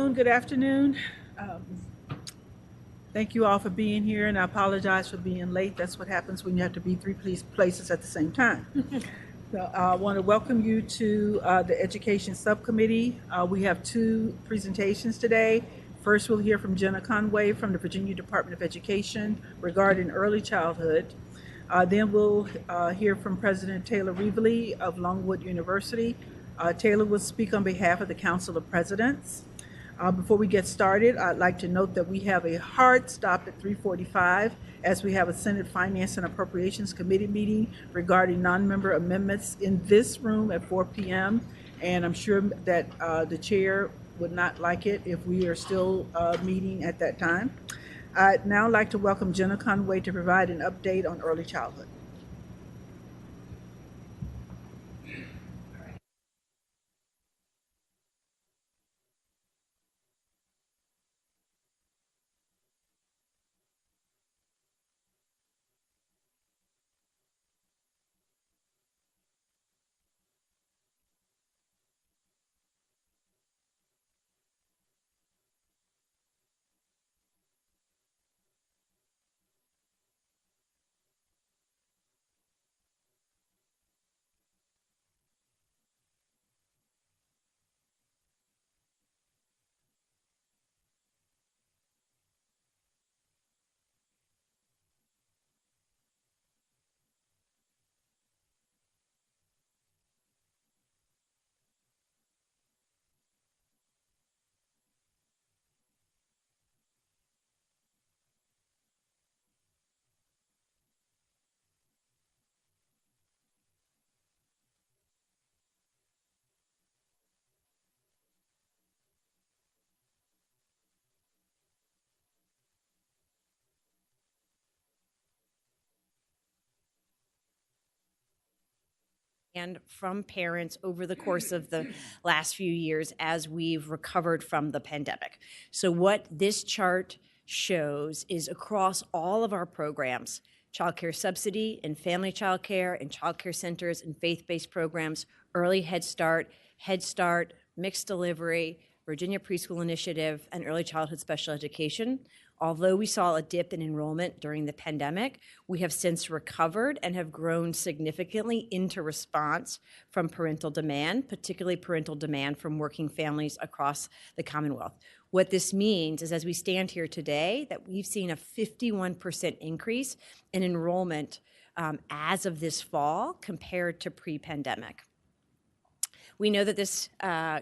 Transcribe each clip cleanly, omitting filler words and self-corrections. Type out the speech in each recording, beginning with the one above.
afternoon. Good afternoon. Um, Thank you all for being here, and I apologize for being late. That's what happens when you have to be three places at the same time. So I want to welcome you to the Education Subcommittee. We have two presentations today. First, we'll hear from Jenna Conway from the Virginia Department of Education regarding early childhood. Then we'll hear from President Taylor Reevely of Longwood University. Taylor will speak on behalf of the Council of Presidents. Before we get started, I'd like to note that we have a hard stop at 3:45 as we have a Senate Finance and Appropriations Committee meeting regarding non-member amendments in this room at 4 p.m. And I'm sure that the chair would not like it if we are still meeting at that time. I'd now like to welcome Jenna Conway to provide an update on early childhood. And from parents over the course of the last few years as we've recovered from the pandemic. So what this chart shows is across all of our programs, childcare subsidy and family childcare and childcare centers and faith-based programs, early Head Start, mixed delivery, Virginia Preschool Initiative, and early childhood special education. Although we saw a dip in enrollment during the pandemic, we have since recovered and have grown significantly into response from parental demand, particularly parental demand from working families across the Commonwealth. What this means is, as we stand here today, that we've seen a 51% increase in enrollment as of this fall compared to pre-pandemic. We know that this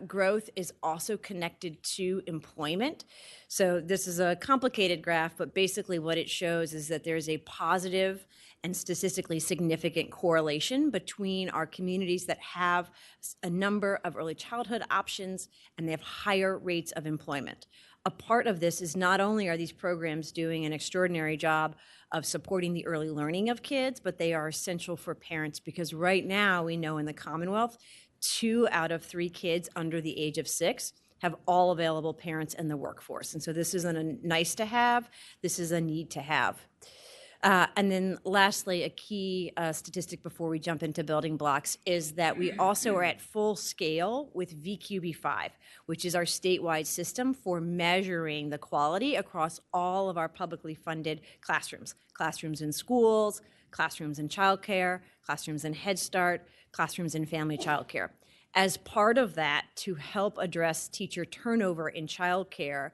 growth is also connected to employment. So this is a complicated graph, but basically what it shows is that there's a positive and statistically significant correlation between our communities that have a number of early childhood options and they have higher rates of employment. A part of this is not only are these programs doing an extraordinary job of supporting the early learning of kids, but they are essential for parents because right now we know in the Commonwealth, 2 out of 3 kids under the age of 6 have all available parents in the workforce. And so this isn't a nice to have, this is a need to have. And then lastly, a key statistic before we jump into building blocks is that we also are at full scale with VQB5, which is our statewide system for measuring the quality across all of our publicly funded classrooms in schools, classrooms in childcare, classrooms in Head Start, classrooms in family childcare. As part of that, to help address teacher turnover in childcare,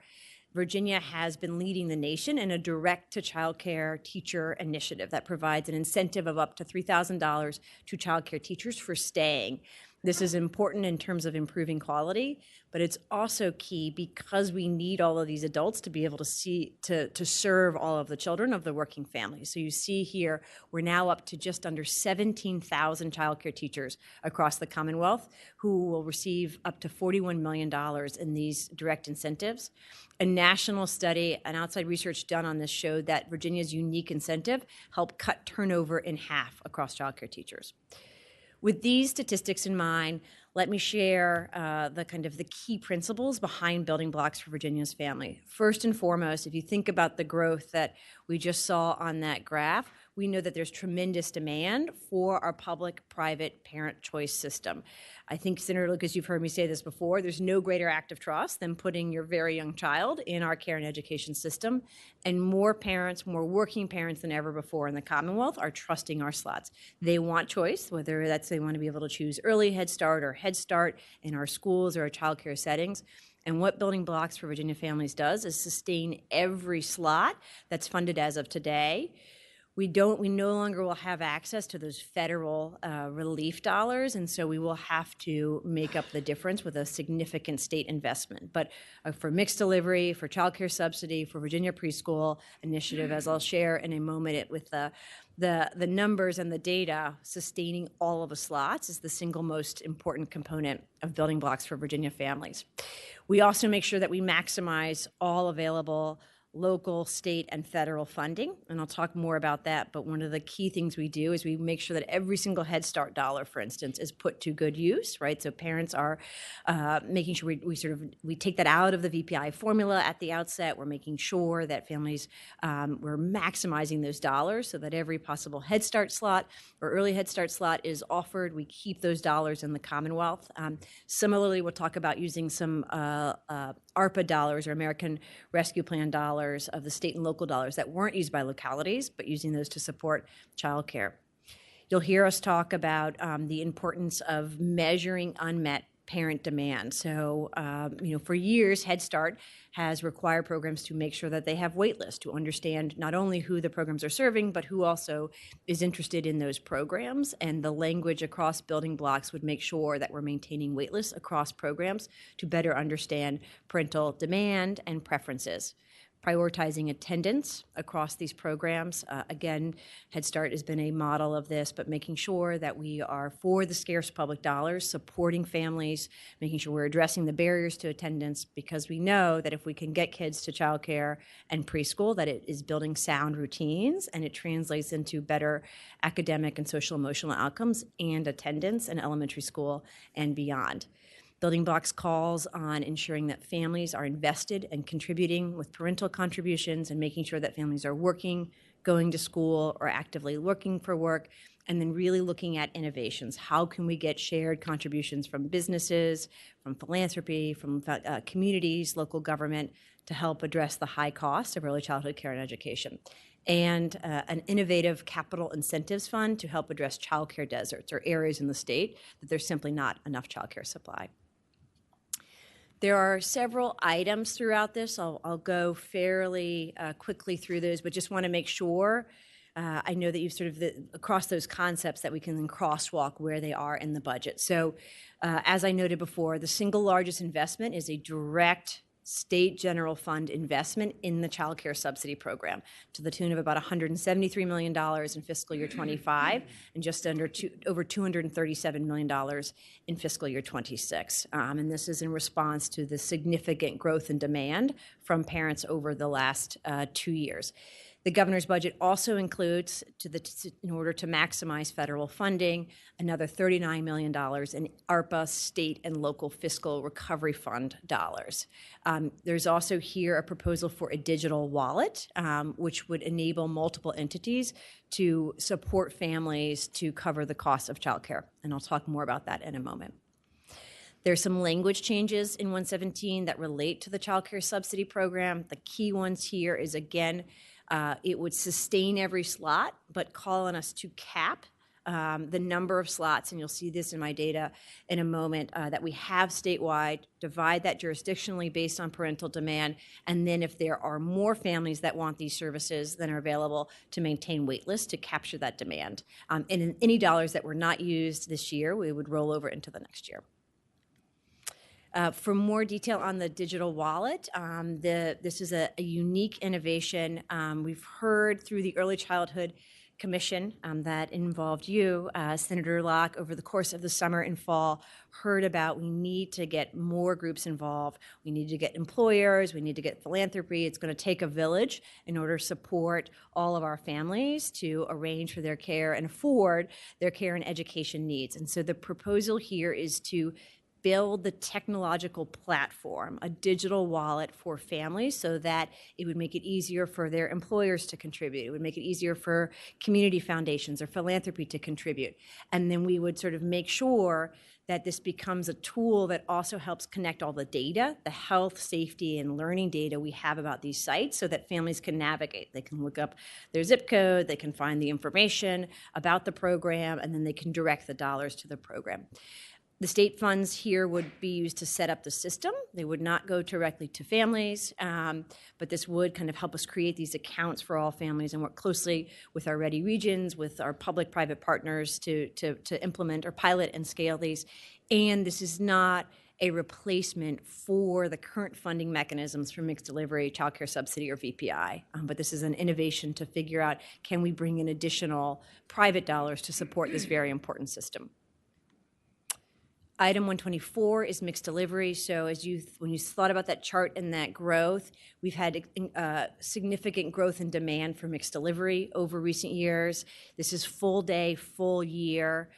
Virginia has been leading the nation in a direct-to-childcare teacher initiative that provides an incentive of up to $3,000 to childcare teachers for staying. This is important in terms of improving quality, but it's also key because we need all of these adults to be able to serve all of the children of the working families. So you see here, we're now up to just under 17,000 childcare teachers across the Commonwealth who will receive up to $41 million in these direct incentives. A national study, an outside research done on this showed that Virginia's unique incentive helped cut turnover in half across childcare teachers. With these statistics in mind, let me share the key principles behind building blocks for Virginia's family. First and foremost, if you think about the growth that we just saw on that graph, we know that there's tremendous demand for our public-private parent choice system. I think, Senator Lucas, you've heard me say this before, there's no greater act of trust than putting your very young child in our care and education system. And more parents, more working parents than ever before in the Commonwealth are trusting our slots. They want choice, whether that's they want to be able to choose early Head Start or Head Start in our schools or our child care settings. And what Building Blocks for Virginia Families does is sustain every slot that's funded as of today. We no longer will have access to those federal relief dollars, and so we will have to make up the difference with a significant state investment. But for mixed delivery, for child care subsidy, for Virginia Preschool Initiative, as I'll share in a moment with the numbers and the data, sustaining all of the slots is the single most important component of Building Blocks for Virginia Families. We also make sure that we maximize all available local, state, and federal funding, and I'll talk more about that, but one of the key things we do is we make sure that every single Head Start dollar, for instance, is put to good use, right? So parents are making sure we take that out of the VPI formula at the outset. We're making sure that families, we're maximizing those dollars so that every possible Head Start slot or early Head Start slot is offered. We keep those dollars in the Commonwealth. Similarly, we'll talk about using some ARPA dollars or American Rescue Plan dollars of the state and local dollars that weren't used by localities, but using those to support childcare. You'll hear us talk about the importance of measuring unmet parent demand. So, for years, Head Start has required programs to make sure that they have wait lists, to understand not only who the programs are serving, but who also is interested in those programs. And the language across Building Blocks would make sure that we're maintaining wait lists across programs to better understand parental demand and preferences. Prioritizing attendance across these programs. Again, Head Start has been a model of this, but making sure that we are, for the scarce public dollars, supporting families, making sure we're addressing the barriers to attendance, because we know that if we can get kids to childcare and preschool, that it is building sound routines, and it translates into better academic and social emotional outcomes and attendance in elementary school and beyond. Building Blocks calls on ensuring that families are invested and contributing with parental contributions and making sure that families are working, going to school, or actively looking for work, and then really looking at innovations. How can we get shared contributions from businesses, from philanthropy, from communities, local government, to help address the high cost of early childhood care and education? And an innovative capital incentives fund to help address childcare deserts or areas in the state that there's simply not enough childcare supply. There are several items throughout this. I'll go fairly quickly through those, but just want to make sure I know that you've sort of across those concepts that we can then crosswalk where they are in the budget. So as I noted before, the single largest investment is a direct state general fund investment in the child care subsidy program to the tune of about $173 million in fiscal year 25 and just over $237 million in fiscal year 26. And this is in response to the significant growth in demand from parents over the last 2 years. The governor's budget also includes, in order to maximize federal funding, another $39 million in ARPA state and local fiscal recovery fund dollars. There's also here a proposal for a digital wallet, which would enable multiple entities to support families to cover the cost of childcare. And I'll talk more about that in a moment. There's some language changes in 117 that relate to the child care subsidy program. The key ones here is, again, it would sustain every slot, but call on us to cap the number of slots, and you'll see this in my data in a moment, that we have statewide, divide that jurisdictionally based on parental demand, and then if there are more families that want these services than are available, to maintain wait lists to capture that demand. And in any dollars that were not used this year, we would roll over into the next year. For more detail on the digital wallet, this is a unique innovation. We've heard through the Early Childhood Commission that involved you, Senator Locke, over the course of the summer and fall, heard about we need to get more groups involved. We need to get employers. We need to get philanthropy. It's going to take a village in order to support all of our families to arrange for their care and afford their care and education needs. And so the proposal here is to build the technological platform, a digital wallet for families, so that it would make it easier for their employers to contribute. It would make it easier for community foundations or philanthropy to contribute. And then we would sort of make sure that this becomes a tool that also helps connect all the data, the health, safety, and learning data we have about these sites so that families can navigate. They can look up their zip code, they can find the information about the program, and then they can direct the dollars to the program. The state funds here would be used to set up the system. They would not go directly to families, but this would kind of help us create these accounts for all families and work closely with our ready regions, with our public-private partners to implement or pilot and scale these. And this is not a replacement for the current funding mechanisms for mixed delivery, child care subsidy, or VPI. But this is an innovation to figure out, can we bring in additional private dollars to support this very important system? Item 124 is mixed delivery. So when you thought about that chart and that growth, we've had significant growth in demand for mixed delivery over recent years. This is full day, full year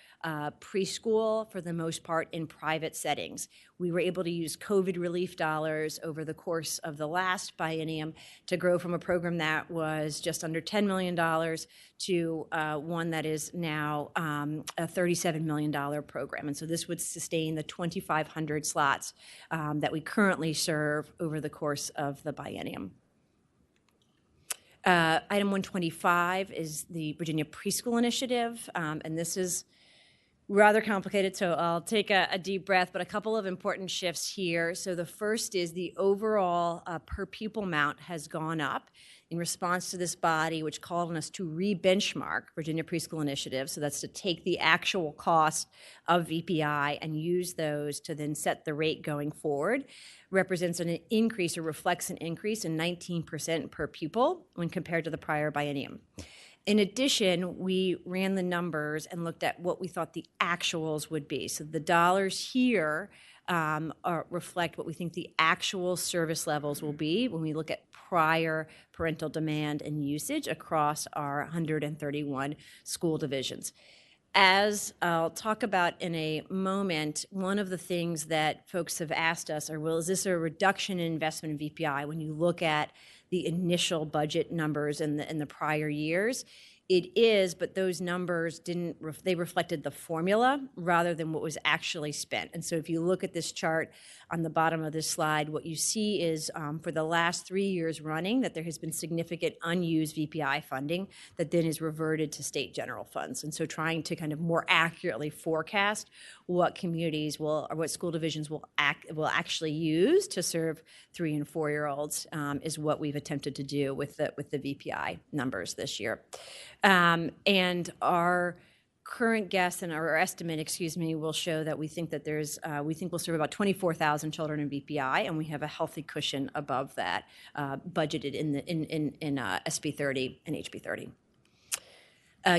preschool, for the most part, in private settings. We were able to use COVID relief dollars over the course of the last biennium to grow from a program that was just under $10 million to one that is now a $37 million program. And so this would sustain the 2,500 slots that we currently serve over the course of the biennium. Item 125 is the Virginia Preschool Initiative, and this is rather complicated, so I'll take a deep breath, but a couple of important shifts here. So the first is the overall per pupil amount has gone up in response to this body, which called on us to re-benchmark Virginia Preschool Initiative. So that's to take the actual cost of VPI and use those to then set the rate going forward. Represents an increase, or reflects an increase in 19% per pupil when compared to the prior biennium. In addition, we ran the numbers and looked at what we thought the actuals would be. So the dollars here reflect what we think the actual service levels will be when we look at prior parental demand and usage across our 131 school divisions. As I'll talk about in a moment, one of the things that folks have asked us are, well, is this a reduction in investment in VPI when you look at the initial budget numbers in the prior years? It is, but those numbers they reflected the formula rather than what was actually spent. And so if you look at this chart on the bottom of this slide, what you see is for the last 3 years running that there has been significant unused VPI funding that then is reverted to state general funds. And so trying to kind of more accurately forecast what communities will, or what school divisions will actually use to serve 3- and 4-year-olds is what we've attempted to do with the VPI numbers this year. And our current guess and our estimate, will show that we think that we'll serve about 24,000 children in VPI, and we have a healthy cushion above that budgeted in SB 30 and HB 30.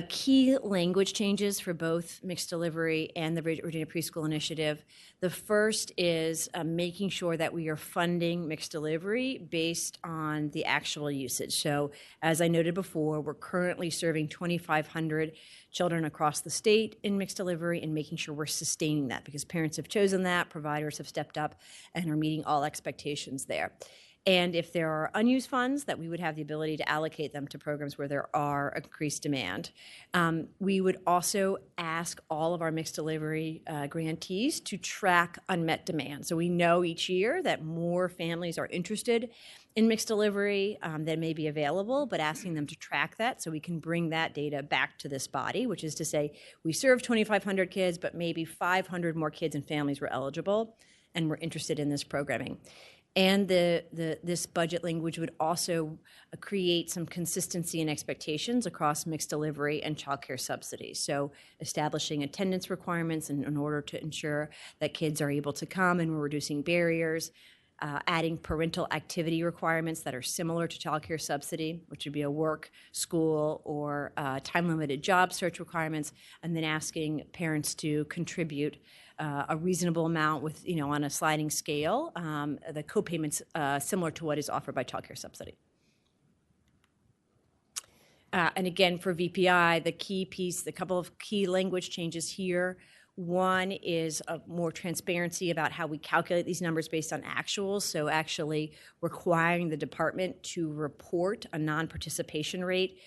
Key language changes for both mixed delivery and the Virginia Preschool Initiative. The first is making sure that we are funding mixed delivery based on the actual usage. So as I noted before, we're currently serving 2,500 children across the state in mixed delivery and making sure we're sustaining that because parents have chosen that, providers have stepped up and are meeting all expectations there. And if there are unused funds, that we would have the ability to allocate them to programs where there are increased demand. We would also ask all of our mixed delivery grantees to track unmet demand. So we know each year that more families are interested in mixed delivery than may be available, but asking them to track that so we can bring that data back to this body, which is to say we serve 2,500 kids, but maybe 500 more kids and families were eligible and were interested in this programming. And this budget language would also create some consistency and expectations across mixed delivery and child care subsidies. So establishing attendance requirements in order to ensure that kids are able to come, and we're reducing barriers, adding parental activity requirements that are similar to child care subsidy, which would be a work, school, or time-limited job search requirements, and then asking parents to contribute a reasonable amount with, on a sliding scale, the co-payments similar to what is offered by child care subsidy. And again, for VPI, the key piece, the couple of key language changes here. One is more transparency about how we calculate these numbers based on actuals, so actually requiring the department to report a non-participation rate.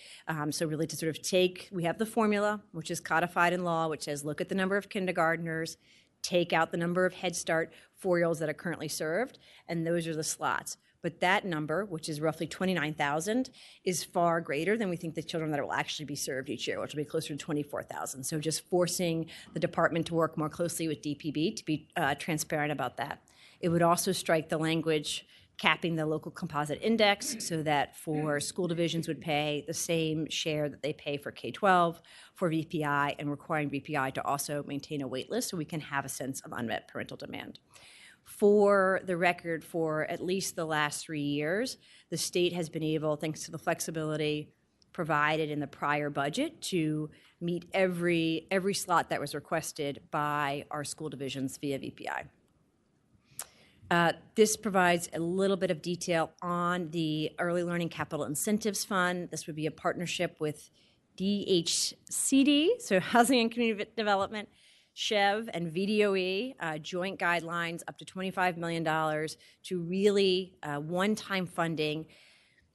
So really to sort of we have the formula, which is codified in law, which says look at the number of kindergartners, take out the number of Head Start 4-year-olds that are currently served, and those are the slots. But that number, which is roughly 29,000, is far greater than we think the children that will actually be served each year, which will be closer to 24,000. So just forcing the department to work more closely with DPB to be transparent about that. It would also strike the language capping the local composite index so that for school divisions would pay the same share that they pay for K-12 for VPI, and requiring VPI to also maintain a wait list so we can have a sense of unmet parental demand. For the record, for at least the last 3 years, the state has been able, thanks to the flexibility provided in the prior budget, to meet every slot that was requested by our school divisions via VPI. This provides a little bit of detail on the Early Learning Capital Incentives Fund. This would be a partnership with DHCD, so Housing and Community Development, SHEV, and VDOE, joint guidelines up to $25 million to really one-time funding.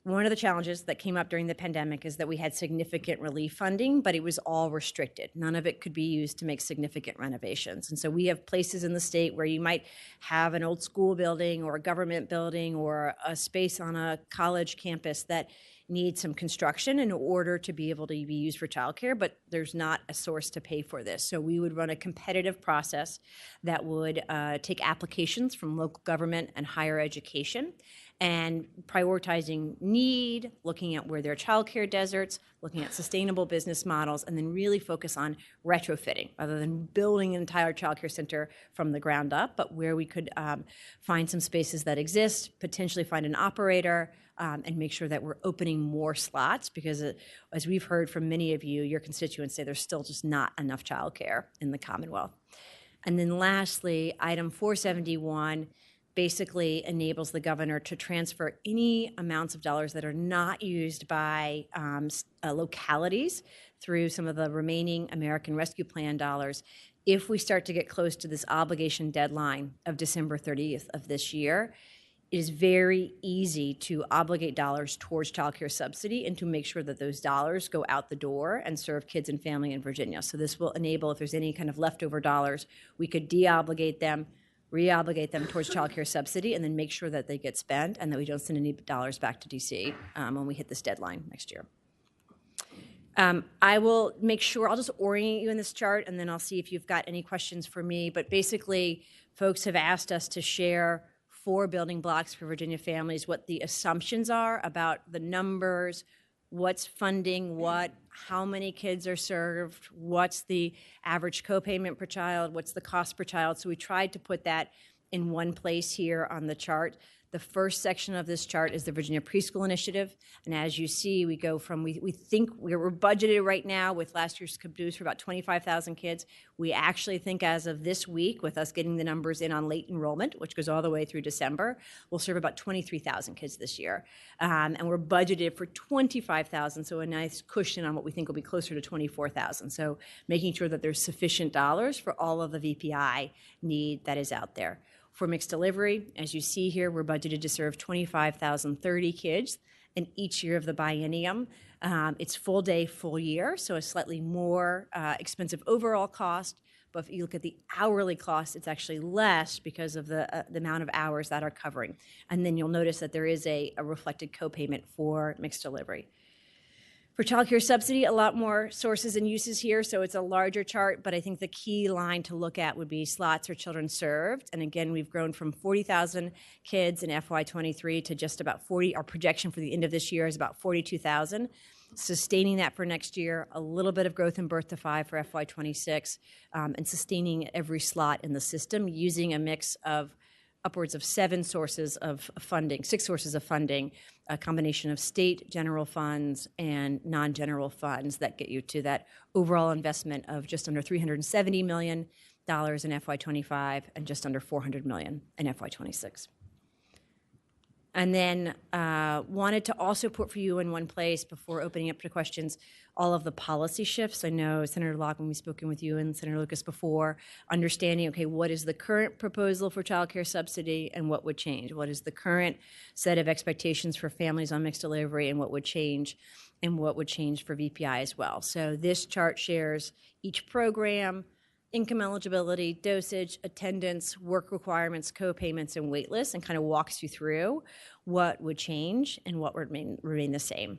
One of the challenges that came up during the pandemic is that we had significant relief funding, but it was all restricted. None of it could be used to make significant renovations. And so we have places in the state where you might have an old school building or a government building or a space on a college campus that needs some construction in order to be able to be used for childcare, but there's not a source to pay for this. So we would run a competitive process that would take applications from local government and higher education, and prioritizing need, looking at where there are childcare deserts, looking at sustainable business models, and then really focus on retrofitting rather than building an entire childcare center from the ground up, but where we could find some spaces that exist, potentially find an operator, and make sure that we're opening more slots, because as we've heard from many of you, your constituents say there's still just not enough childcare in the Commonwealth. And then lastly, item 471 basically enables the governor to transfer any amounts of dollars that are not used by localities through some of the remaining American Rescue Plan dollars. If we start to get close to this obligation deadline of December 30th of this year, it is very easy to obligate dollars towards child care subsidy and to make sure that those dollars go out the door and serve kids and family in Virginia. So this will enable, if there's any kind of leftover dollars, we could de-obligate them, re-obligate them towards child care subsidy, and then make sure that they get spent and that we don't send any dollars back to DC when we hit this deadline next year. I will make sure, I'll just orient you in this chart, and then I'll see if you've got any questions for me. But basically, folks have asked us to share 4 building blocks for Virginia families, what the assumptions are about the numbers, what's funding what, how many kids are served, what's the average copayment per child, what's the cost per child. So we tried to put that in one place here on the chart. The first section of this chart is the Virginia Preschool Initiative. And as you see, we go from, we think we're budgeted right now with last year's caboose for about 25,000 kids. We actually think as of this week, with us getting the numbers in on late enrollment, which goes all the way through December, we'll serve about 23,000 kids this year. And we're budgeted for 25,000, so a nice cushion on what we think will be closer to 24,000. So making sure that there's sufficient dollars for all of the VPI need that is out there. For mixed delivery, as you see here, we're budgeted to serve 25,030 kids in each year of the biennium. It's full day, full year, so a slightly more expensive overall cost. But if you look at the hourly cost, it's actually less because of the amount of hours that are covering. And then you'll notice that there is a reflected copayment for mixed delivery. For child care subsidy, a lot more sources and uses here, so it's a larger chart, but I think the key line to look at would be slots or children served. And again, we've grown from 40,000 kids in FY23 to just about 40. Our projection for the end of this year is about 42,000. Sustaining that for next year, a little bit of growth in birth to 5 for FY26, and sustaining every slot in the system using a mix of upwards of 6 sources of funding, a combination of state general funds and non-general funds that get you to that overall investment of just under $370 million in FY25 and just under $400 million in FY26. And then wanted to also put for you in one place before opening up to questions all of the policy shifts. I know Senator Locke, we've spoken with you and Senator Lucas before, understanding, okay, what is the current proposal for child care subsidy and what would change? What is the current set of expectations for families on mixed delivery and what would change for VPI as well? So this chart shares each program, income eligibility, dosage, attendance, work requirements, co-payments, and wait lists, and kind of walks you through what would change and what would remain the same.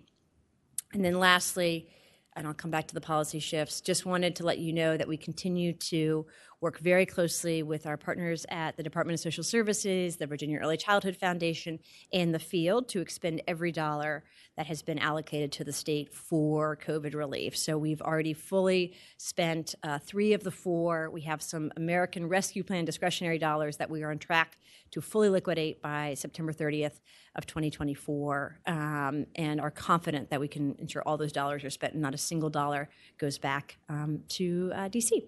And then lastly, and I'll come back to the policy shifts, just wanted to let you know that we continue to work very closely with our partners at the Department of Social Services, the Virginia Early Childhood Foundation, and the field to expend every dollar that has been allocated to the state for COVID relief. So we've already fully spent 3 of the 4. We have some American Rescue Plan discretionary dollars that we are on track to fully liquidate by September 30th of 2024, and are confident that we can ensure all those dollars are spent and not a single dollar goes back to DC.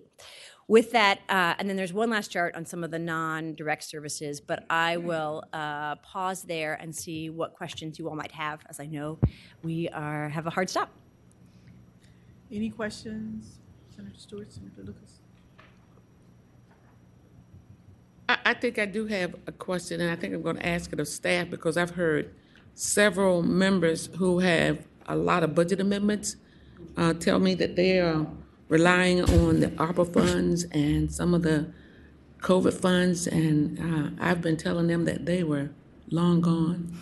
With that, and then there's one last chart on some of the non-direct services, but I will pause there and see what questions you all might have, as I know we have a hard stop. Any questions, Senator Stewart, Senator Lucas? I think I do have a question, and I think I'm going to ask it of staff because I've heard several members who have a lot of budget amendments tell me that they are relying on the ARPA funds and some of the COVID funds, and I've been telling them that they were long gone.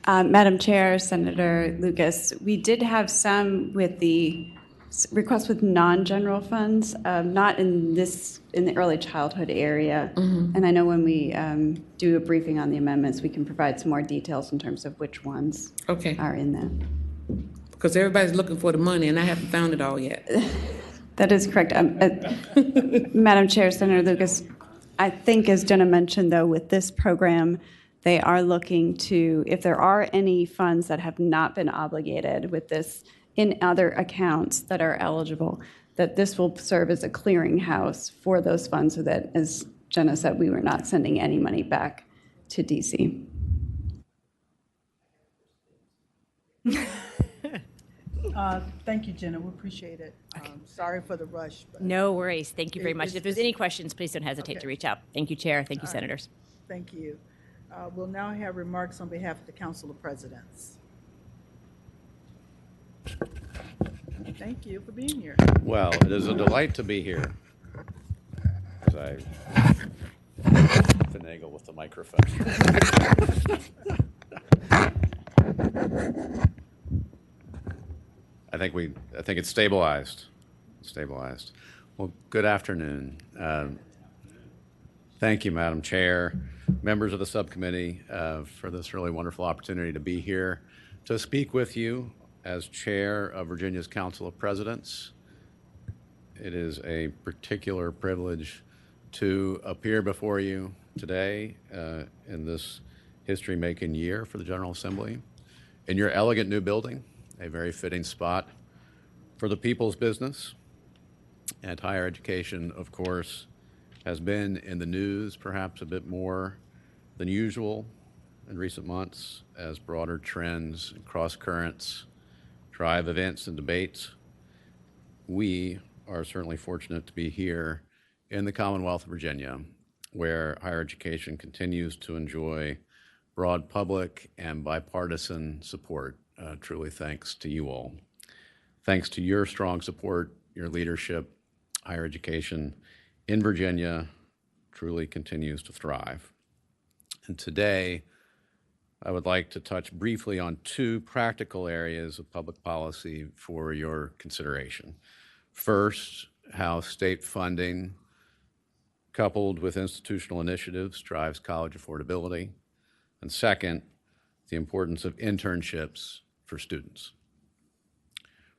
Madam Chair, Senator Lucas, we did have some with the requests with non-general funds, not in the early childhood area. Mm-hmm. And I know when we do a briefing on the amendments, we can provide some more details in terms of which ones are in that. Because everybody's looking for the money, and I haven't found it all yet. That is correct. Madam Chair, Senator Lucas, I think as Jenna mentioned, though, with this program, they are looking to, if there are any funds that have not been obligated with this in other accounts that are eligible, that this will serve as a clearinghouse for those funds so that, as Jenna said, we were not sending any money back to DC. Thank you, Jenna. We appreciate it. Sorry for the rush. But no worries. Thank you very much. If there's any questions, please don't hesitate to reach out. Thank you, Chair. Thank you, Senators. Thank you. We'll now have remarks on behalf of the Council of Presidents. Thank you for being here. Well, it is a delight to be here, as I finagle with the microphone. I think it's stabilized. Well, good afternoon. Thank you, Madam Chair, members of the subcommittee, for this really wonderful opportunity to be here to speak with you as chair of Virginia's Council of Presidents. It is a particular privilege to appear before you today in this history-making year for the General Assembly in your elegant new building, a very fitting spot for the people's business. And higher education, of course, has been in the news perhaps a bit more than usual in recent months as broader trends and cross-currents drive events and debates. We are certainly fortunate to be here in the Commonwealth of Virginia, where higher education continues to enjoy broad public and bipartisan support, truly thanks to you all. Thanks to your strong support, your leadership, higher education in Virginia truly continues to thrive. And today, I would like to touch briefly on 2 practical areas of public policy for your consideration. First, how state funding coupled with institutional initiatives drives college affordability. And second, the importance of internships for students.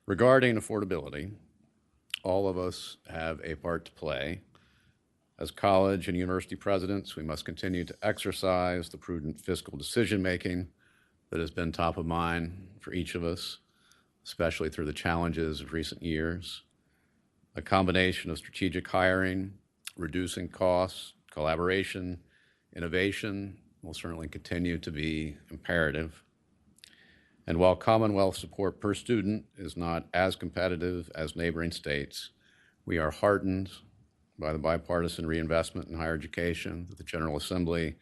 Regarding affordability, all of us have a part to play. As college and university presidents, we must continue to exercise the prudent fiscal decision-making that has been top of mind for each of us, especially through the challenges of recent years. A combination of strategic hiring, reducing costs, collaboration, innovation will certainly continue to be imperative. And while Commonwealth support per student is not as competitive as neighboring states, we are heartened by the bipartisan reinvestment in higher education that the General Assembly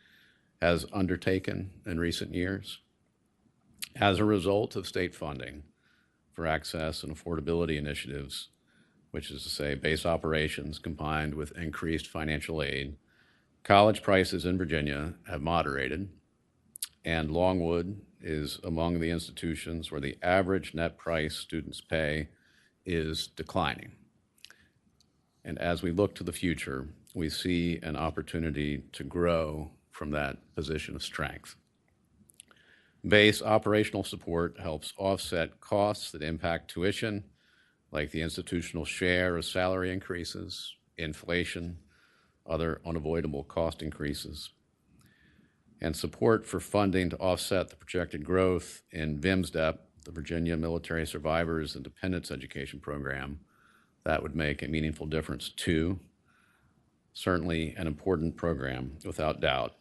has undertaken in recent years. As a result of state funding for access and affordability initiatives, which is to say base operations combined with increased financial aid, college prices in Virginia have moderated, and Longwood is among the institutions where the average net price students pay is declining. And as we look to the future, we see an opportunity to grow from that position of strength. Base operational support helps offset costs that impact tuition, like the institutional share of salary increases, inflation, other unavoidable cost increases, and support for funding to offset the projected growth in VMSDEP, the Virginia Military Survivors and Dependents Education Program. That would make a meaningful difference too. Certainly an important program, without doubt,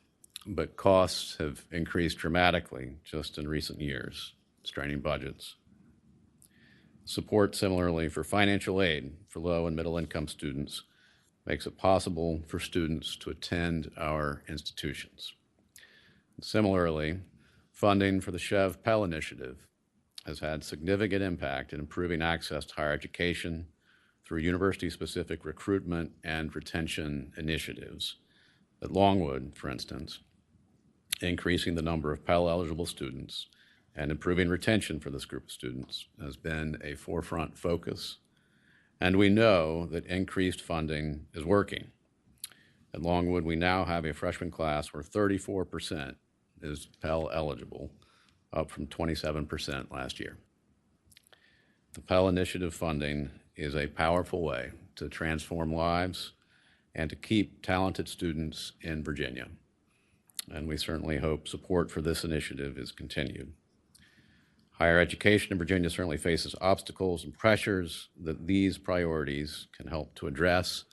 but costs have increased dramatically just in recent years, straining budgets. Support similarly for financial aid for low and middle income students makes it possible for students to attend our institutions. Similarly, funding for the Chev Pell Initiative has had significant impact in improving access to higher education through university-specific recruitment and retention initiatives. At Longwood, for instance, increasing the number of Pell-eligible students and improving retention for this group of students has been a forefront focus. And we know that increased funding is working. At Longwood, we now have a freshman class where 34% is Pell eligible, up from 27% last year. The Pell Initiative funding is a powerful way to transform lives and to keep talented students in Virginia. And we certainly hope support for this initiative is continued. Higher education in Virginia certainly faces obstacles and pressures that these priorities can help to address,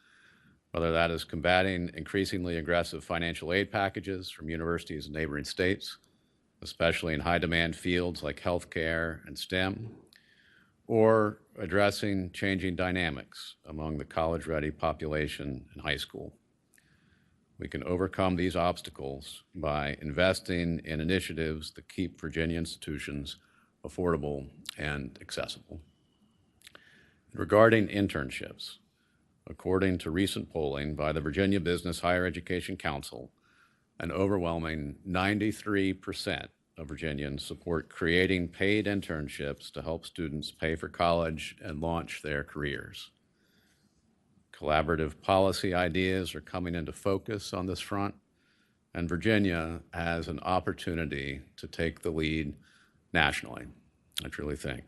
whether that is combating increasingly aggressive financial aid packages from universities in neighboring states, especially in high-demand fields like healthcare and STEM, or addressing changing dynamics among the college-ready population in high school. We can overcome these obstacles by investing in initiatives that keep Virginia institutions affordable and accessible. Regarding internships, according to recent polling by the Virginia Business Higher Education Council, an overwhelming 93% of Virginians support creating paid internships to help students pay for college and launch their careers. Collaborative policy ideas are coming into focus on this front, and Virginia has an opportunity to take the lead nationally, I truly think.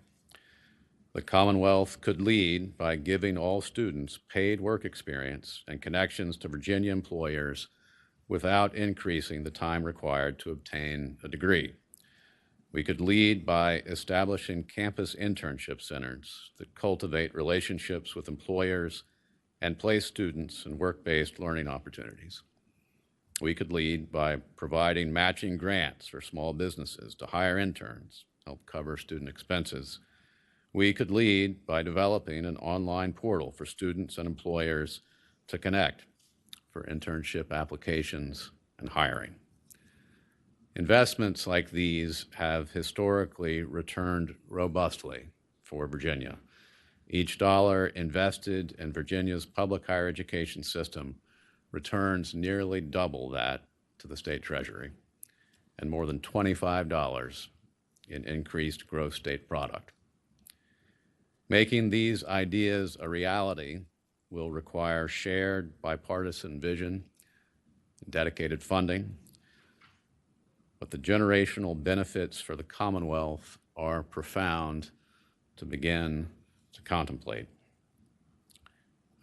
The Commonwealth could lead by giving all students paid work experience and connections to Virginia employers without increasing the time required to obtain a degree. We could lead by establishing campus internship centers that cultivate relationships with employers and place students in work-based learning opportunities. We could lead by providing matching grants for small businesses to hire interns, help cover student expenses. We could lead by developing an online portal for students and employers to connect for internship applications and hiring. Investments like these have historically returned robustly for Virginia. Each dollar invested in Virginia's public higher education system returns nearly double that to the state treasury, and more than $25 in increased gross state product. Making these ideas a reality will require shared bipartisan vision, dedicated funding, but the generational benefits for the Commonwealth are profound to begin to contemplate.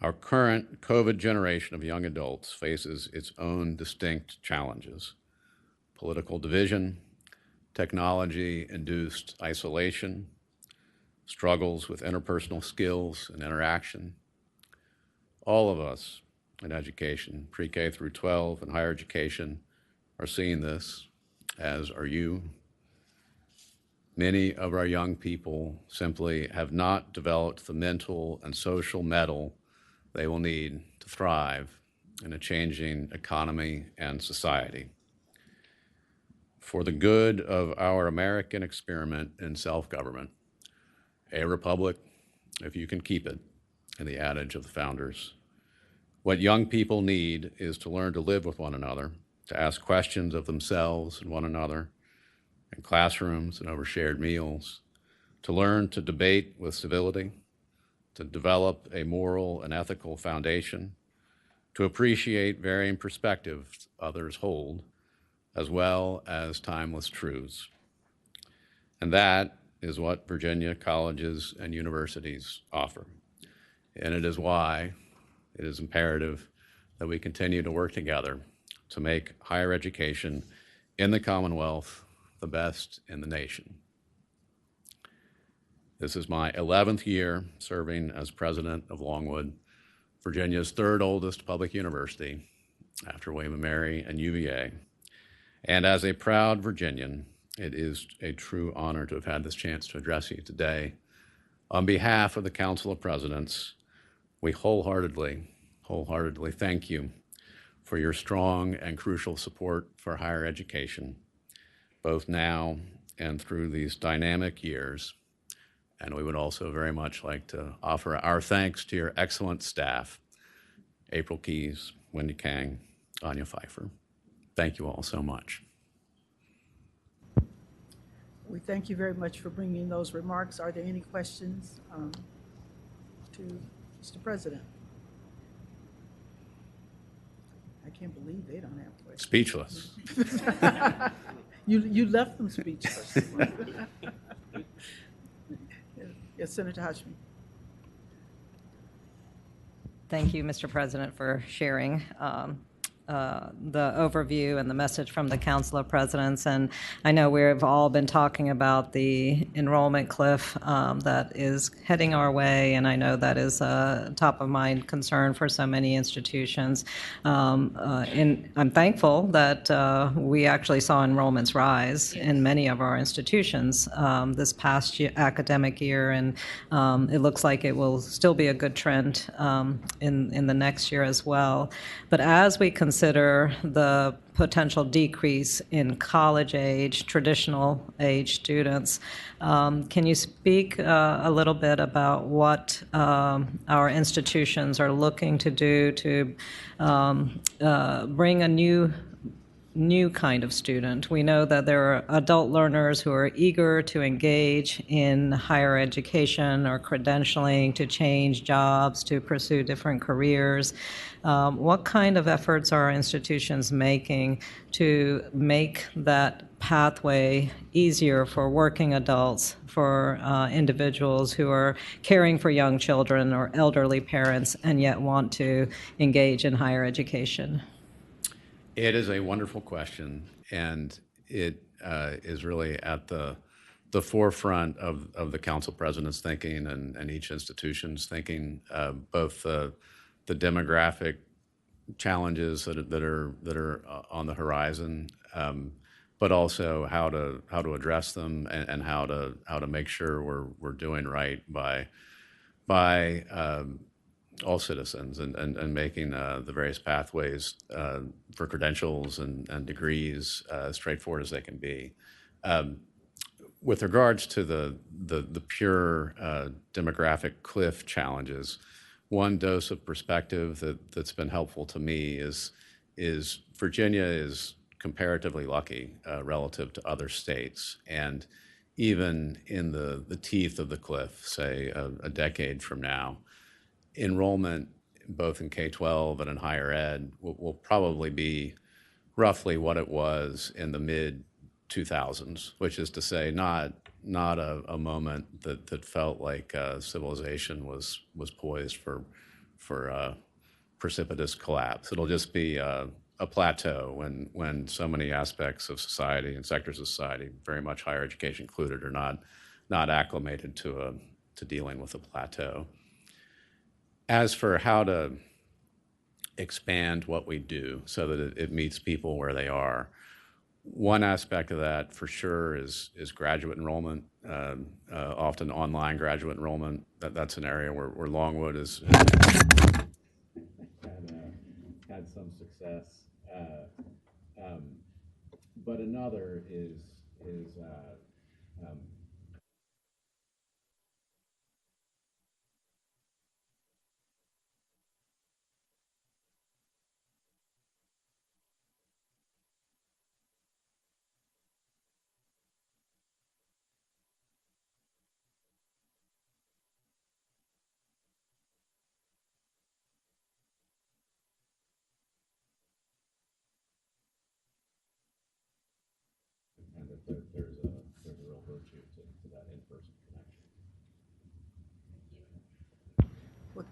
Our current COVID generation of young adults faces its own distinct challenges: political division, technology-induced isolation, struggles with interpersonal skills and interaction. All of us in education, pre-K through 12 and higher education, are seeing this, as are you. Many of our young people simply have not developed the mental and social mettle they will need to thrive in a changing economy and society. For the good of our American experiment in self-government, a republic if you can keep it, and the adage of the founders. What young people need is to learn to live with one another, to ask questions of themselves and one another in classrooms and over shared meals, to learn to debate with civility, to develop a moral and ethical foundation, to appreciate varying perspectives others hold, as well as timeless truths. And that is what Virginia colleges and universities offer. And it is why it is imperative that we continue to work together to make higher education in the Commonwealth the best in the nation. This is my 11th year serving as president of Longwood, Virginia's third oldest public university after William & Mary and UVA. And as a proud Virginian, it is a true honor to have had this chance to address you today. On behalf of the Council of Presidents, we wholeheartedly thank you for your strong and crucial support for higher education, both now and through these dynamic years. And we would also very much like to offer our thanks to your excellent staff, April Keyes, Wendy Kang, Anya Pfeiffer. Thank you all so much. We thank you very much for bringing those remarks. Are there any questions to Mr. President? I can't believe they don't have questions. Speechless. You left them speechless. Yes, Senator Hodgman. Thank you, Mr. President, for sharing the overview and the message from the Council of Presidents. And I know we've all been talking about the enrollment cliff that is heading our way, and I know that is a top of mind concern for so many institutions. I'm thankful that we actually saw enrollments rise in many of our institutions this past academic year, and it looks like it will still be a good trend in the next year as well. But as we consider the potential decrease in college age, traditional age students, can you speak a little bit about what our institutions are looking to do to bring a new kind of student? We know that there are adult learners who are eager to engage in higher education or credentialing, to change jobs, to pursue different careers. What kind of efforts are our institutions making to make that pathway easier for working adults, for individuals who are caring for young children or elderly parents and yet want to engage in higher education? It is a wonderful question, and it is really at the forefront of the Council President's thinking and each institution's thinking, both the demographic challenges that are on the horizon, but also how to address them and how to make sure we're doing right by all citizens and making the various pathways for credentials and degrees as straightforward as they can be. With regards to the pure demographic cliff challenges, one dose of perspective that's been helpful to me is Virginia is comparatively lucky relative to other states, and even in the teeth of the cliff, say a decade from now, enrollment both in K-12 and in higher ed will probably be roughly what it was in the mid-2000s, which is to say not a moment that felt like civilization was poised for precipitous collapse. It'll just be a plateau when so many aspects of society and sectors of society, very much higher education included, are not acclimated to dealing with a plateau. As for how to expand what we do so that it meets people where they are, one aspect of that for sure is graduate enrollment, often online graduate enrollment. That's an area where Longwood has had some success. But another is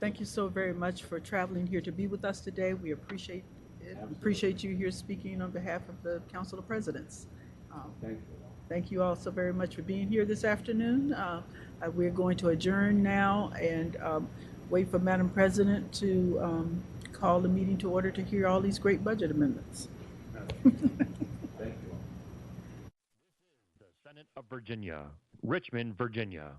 Thank you so very much for traveling here to be with us today. We appreciate it. Appreciate you here speaking on behalf of the Council of Presidents. Thank you. Thank you all so very much for being here this afternoon. We're going to adjourn now and wait for Madam President to call the meeting to order to hear all these great budget amendments. Thank you. The Senate of Virginia, Richmond, Virginia.